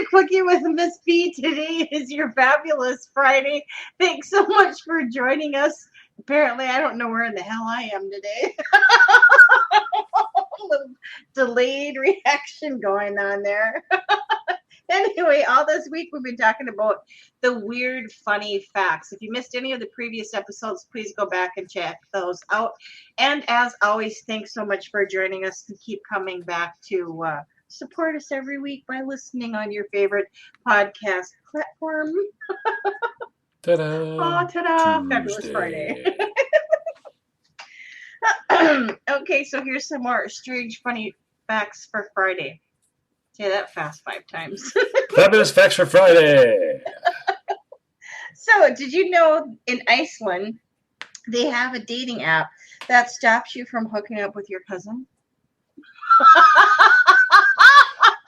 a Quickie with Miss B. Today is your fabulous Friday. Thanks so much for joining us. Apparently, I don't know where in the hell I am today. A little delayed reaction going on there. Anyway, all this week we've been talking about the weird, funny facts. If you missed any of the previous episodes, please go back and check those out. And as always, thanks so much for joining us and keep coming back to support us every week by listening on your favorite podcast platform. Ta-da! Oh, ta-da! Fabulous Friday. Okay, so here's some more strange, funny facts for Friday. Say that fast 5 times. Fabulous facts for Friday. So, did you know in Iceland they have a dating app that stops you from hooking up with your cousin?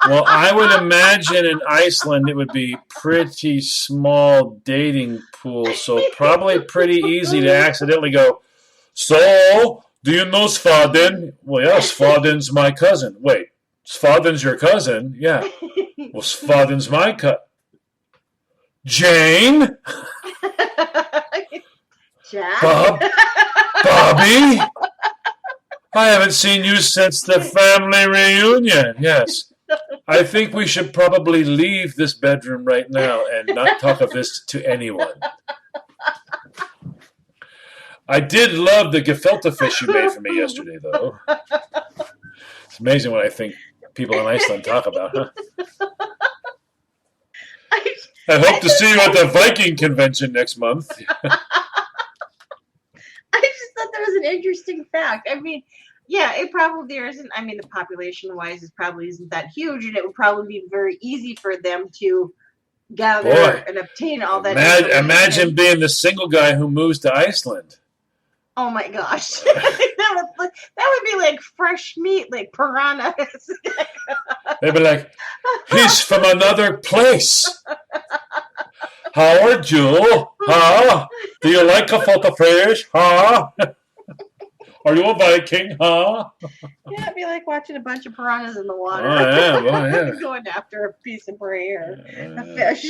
Well, I would imagine in Iceland it would be pretty small dating pool, so probably pretty easy to accidentally go, so, do you know Svadin? Well, yeah, Svadin's my cousin. Wait, Svadin's your cousin? Yeah. Well, Svadin's my cousin. Jane? Jack? Bobby? I haven't seen you since the family reunion. Yes. I think we should probably leave this bedroom right now and not talk of this to anyone. I did love the gefilte fish you made for me yesterday, though. It's amazing what I think people in Iceland talk about, huh? I hope to see you at the Viking convention next month. I just thought that was an interesting fact. I mean, yeah, it probably isn't. I mean, the population-wise, it probably isn't that huge, and it would probably be very easy for them to gather and obtain all that. Imagine being the single guy who moves to Iceland. Oh my gosh, that would be like fresh meat, like piranhas. They'd be like, he's from another place. How are you? Huh? Do you like gefilte fish? Huh? Are you a Viking? Huh? Yeah, it'd be like watching a bunch of piranhas in the water. Oh yeah. Going after a piece of prey or a fish.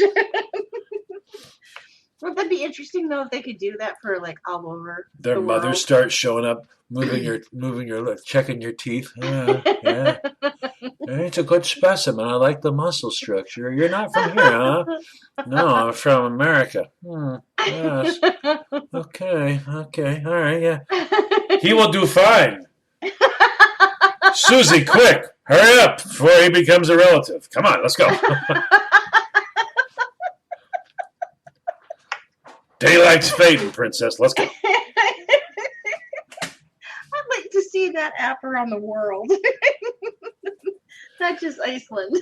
Would that be interesting though if they could do that for like all over? Their mothers start showing up, moving your checking your teeth. Yeah. It's a good specimen. I like the muscle structure. You're not from here, huh? No, I'm from America. Yes. Okay. All right, yeah. He will do fine. Susie, quick. Hurry up before he becomes a relative. Come on, let's go. Daylight's fading, princess. Let's go. I'd like to see that app around the world. Not just Iceland.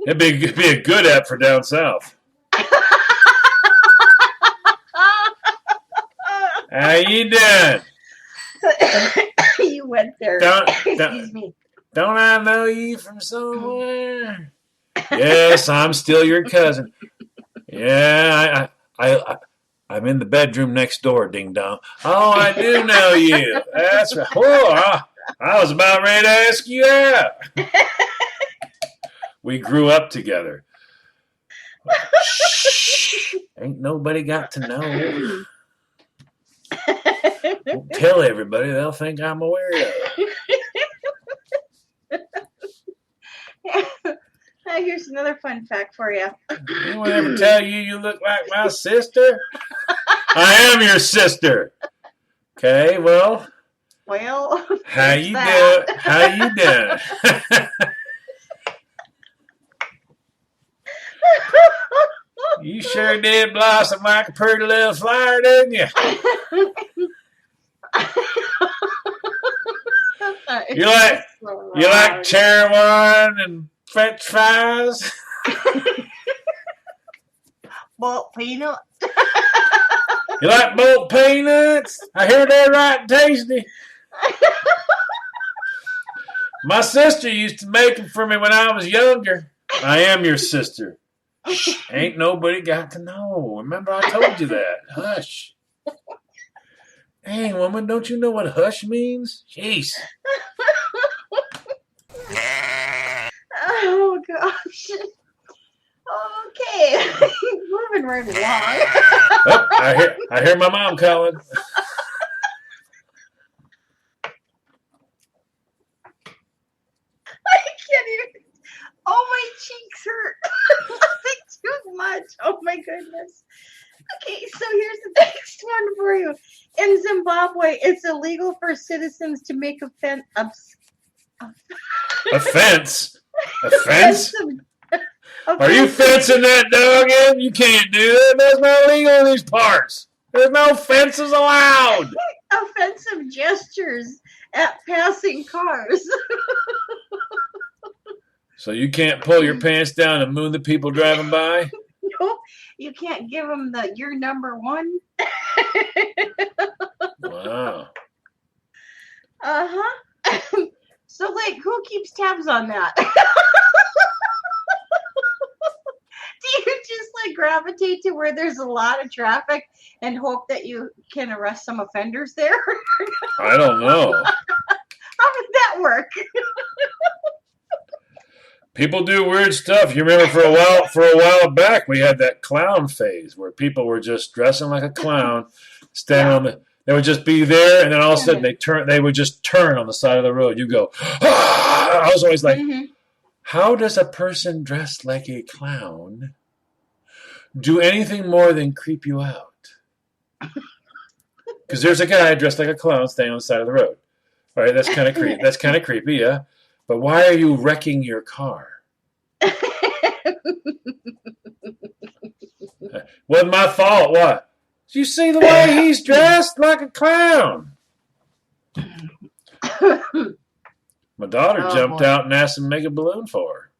It'd be a good app for down south. How you doing? You went there. Excuse me. Don't I know you from somewhere? Yes, I'm still your cousin. Yeah, I'm in the bedroom next door, ding dong. Oh, I do know you. That's right. Whoa, I was about ready to ask you out. We grew up together. Shh. Ain't nobody got to know. Don't tell everybody. They'll think I'm a weirdo. Here's another fun fact for you. Anyone ever tell you look like my sister? I am your sister. Okay, well. How you doing? How you doing? You sure did blossom like a pretty little flower, didn't you? You like cherry wine and French fries? Boiled peanuts. You like boiled peanuts? I hear they're right and tasty. My sister used to make them for me when I was younger. I am your sister. Shh, ain't nobody got to know. Remember I told you that. Hush. Hey, woman, don't you know what hush means? Jeez. Oh, gosh. Okay, moving right along. Oh, I hear my mom calling. I can't even. Oh, my cheeks hurt. Nothing too much. Oh my goodness. Okay, so here's the next one for you. In Zimbabwe, it's illegal for citizens to make Offense? offensive. Are you fencing that dog in? You can't do that. That's not legal in these parts. There's no fences allowed. Offensive gestures at passing cars. So you can't pull your pants down and moon the people driving by? No, you can't give them the "you're number one." Wow. Uh-huh. So, like, who keeps tabs on that? Do you just, like, gravitate to where there's a lot of traffic and hope that you can arrest some offenders there? I don't know. How would that work? People do weird stuff. You remember for a while back, we had that clown phase where people were just dressing like a clown, standing on the. They would just be there, and then all of a sudden they would just turn on the side of the road. You go, ah! I was always like, how does a person dressed like a clown do anything more than creep you out? Because there's a guy dressed like a clown standing on the side of the road. All right, that's kind of creepy. That's kind of creepy, yeah. But why are you wrecking your car? Wasn't my fault. What? Did you see the way he's dressed like a clown? My daughter jumped out and asked him to make a balloon for her.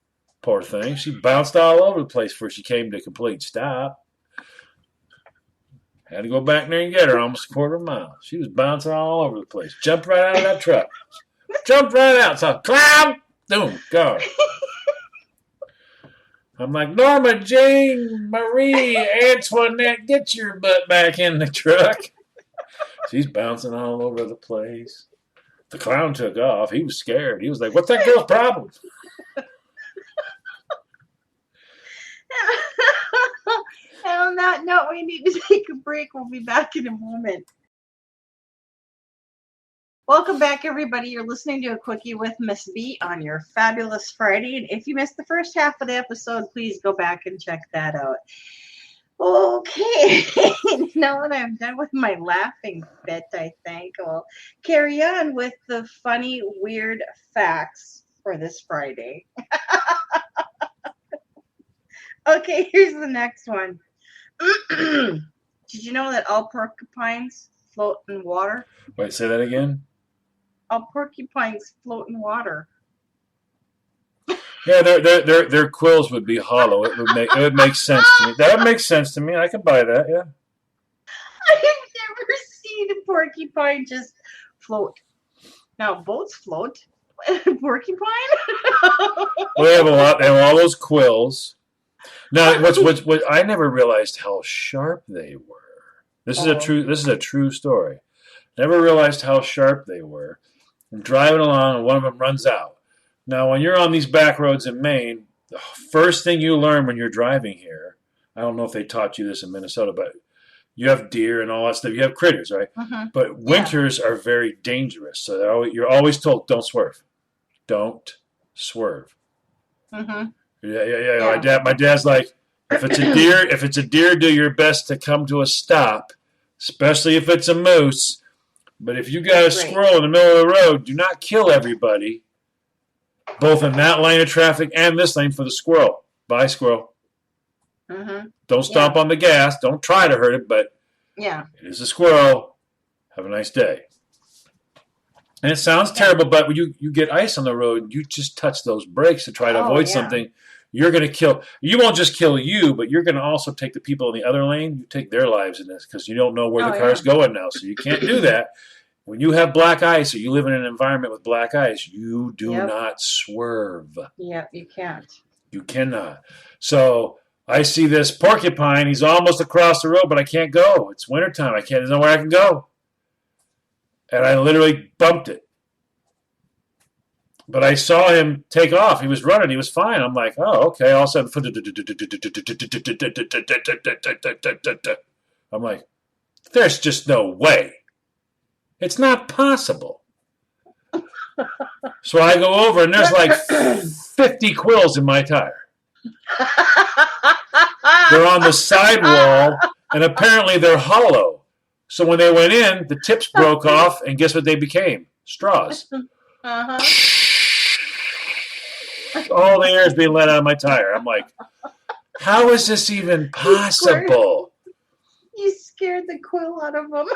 Poor thing. She bounced all over the place before she came to a complete stop. Had to go back there and get her almost a quarter of a mile. She was bouncing all over the place. Jumped right out of that truck. Jumped right out. So, clown! Boom, gone. I'm like, Norma, Jane, Marie, Antoinette, get your butt back in the truck. She's bouncing all over the place. The clown took off. He was scared. He was like, what's that girl's problem? And on that note, we need to take a break. We'll be back in a moment. Welcome back, everybody. You're listening to A Quickie with Miss B on your fabulous Friday. And if you missed the first half of the episode, please go back and check that out. Okay. Now that I'm done with my laughing bit, I think I'll carry on with the funny, weird facts for this Friday. Okay, here's the next one. Did you know that all porcupines float in water? Wait, say that again? All porcupines float in water. Yeah, their quills would be hollow. It would make sense to me. That would make sense to me. I can buy that. Yeah. I've never seen a porcupine just float. Now boats float. Porcupine? Well, they have a lot. They have all those quills. Now, what I never realized how sharp they were. This is a true story. Never realized how sharp they were. I'm driving along, and one of them runs out. Now, when you're on these back roads in Maine, the first thing you learn when you're driving here, I don't know if they taught you this in Minnesota, but you have deer and all that stuff. You have critters, right? Mm-hmm. But winters are very dangerous. So you're always told, don't swerve. Don't swerve. Mm-hmm. Yeah. My dad's like, if it's a deer, do your best to come to a stop, especially if it's a moose. But if you got a squirrel in the middle of the road, do not kill everybody, both in that lane of traffic and this lane for the squirrel. Bye, squirrel. Mm-hmm. Don't stomp on the gas. Don't try to hurt it, but it is a squirrel. Have a nice day. And it sounds terrible, but when you get ice on the road, you just touch those brakes to try to avoid something. You're going to kill. You won't just kill you, but you're going to also take the people in the other lane. You take their lives in this because you don't know where the car's going now. So you can't do that. When you have black ice or you live in an environment with black ice, you do not swerve. Yeah, you can't. You cannot. So I see this porcupine. He's almost across the road, but I can't go. It's wintertime. There's nowhere I can go. And I literally bumped it. But I saw him take off. He was running. He was fine. I'm like, oh, okay. All of a sudden, I'm like, there's just no way. It's not possible. So I go over, and there's like 50 quills in my tire. They're on the sidewall, and apparently they're hollow. So when they went in, the tips broke off, and guess what they became? Straws. Uh-huh. All the air is being let out of my tire. I'm like, how is this even possible? You scared the quill out of them.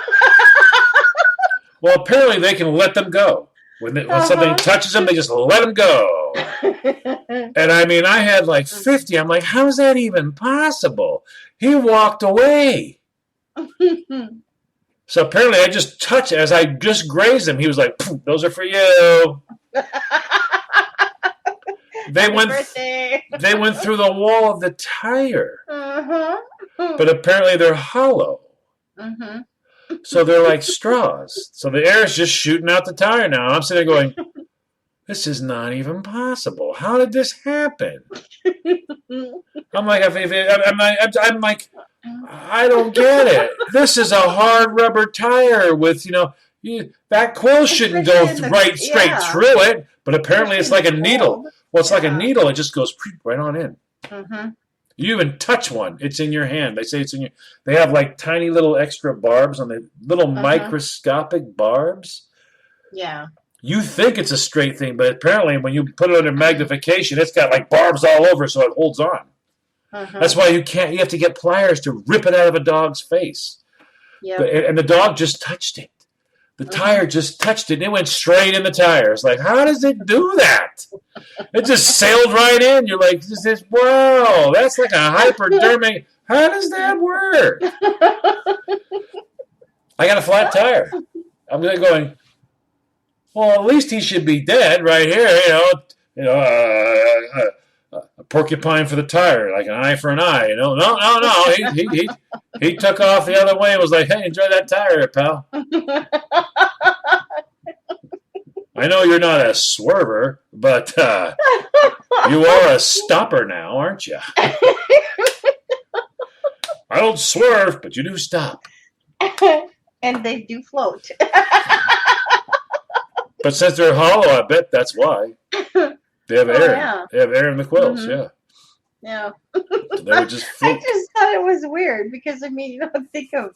Well, apparently they can let them go. When something touches them, they just let them go. And I mean, I had like 50. I'm like, how is that even possible? He walked away. So apparently I just touched it. As I just grazed him, he was like, those are for you. They went through the wall of the tire. But apparently they're hollow. So they're like straws. So the air is just shooting out the tire now. I'm sitting there going, this is not even possible. How did this happen? I'm like, I don't get it. This is a hard rubber tire with, that quill shouldn't go straight through it. But apparently it's like a needle. Well, it's like a needle. It just goes right on in. You even touch one, it's in your hand. They say it's in your. They have like tiny little extra barbs on the little microscopic barbs. Yeah. You think it's a straight thing, but apparently when you put it under magnification, it's got like barbs all over, so it holds on. That's why you can't. You have to get pliers to rip it out of a dog's face. Yeah. And the dog just touched it. The tire just touched it, and it went straight in the tire. It's like, how does it do that? It just sailed right in. You're like, wow, that's like a hypodermic. How does that work? I got a flat tire. I'm going, well, at least he should be dead right here, a porcupine for the tire, like an eye for an eye, No. He took off the other way and was like, hey, enjoy that tire, pal. I know you're not a swerver, but you are a stopper now, aren't you? I don't swerve, but you do stop. And they do float. But since they're hollow, I bet that's why. They have air. Yeah. They have air in the quills, yeah. Yeah. So they would just float. I just thought it was weird because, you think of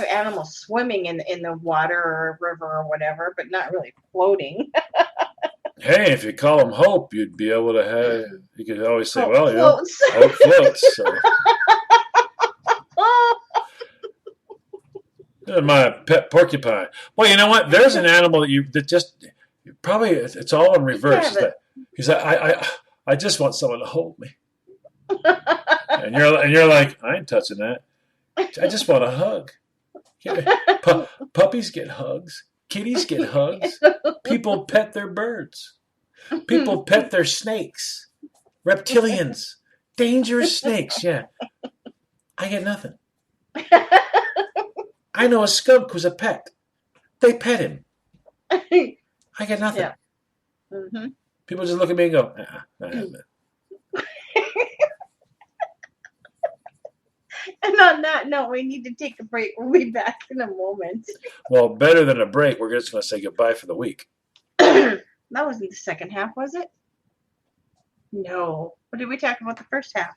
animals swimming in the water or a river or whatever, but not really floating. Hey, if you call them Hope, you'd be able to have. You could always say, Hope well, floats. Hope floats. So. My pet porcupine. Well, you know what? There's an animal that just probably it's all in reverse. He's like, I just want someone to hold me. And you're like, I ain't touching that. I just want a hug. Puppies get hugs. Kitties get hugs. People pet their birds. People pet their snakes. Reptilians. Dangerous snakes, yeah. I get nothing. I know a skunk who's a pet. They pet him. I get nothing. Yeah. People just look at me and go, not having it. And on that note, we need to take a break. We'll be back in a moment. Well, better than a break, we're just going to say goodbye for the week. That wasn't the second half, was it? No. What did we talk about the first half?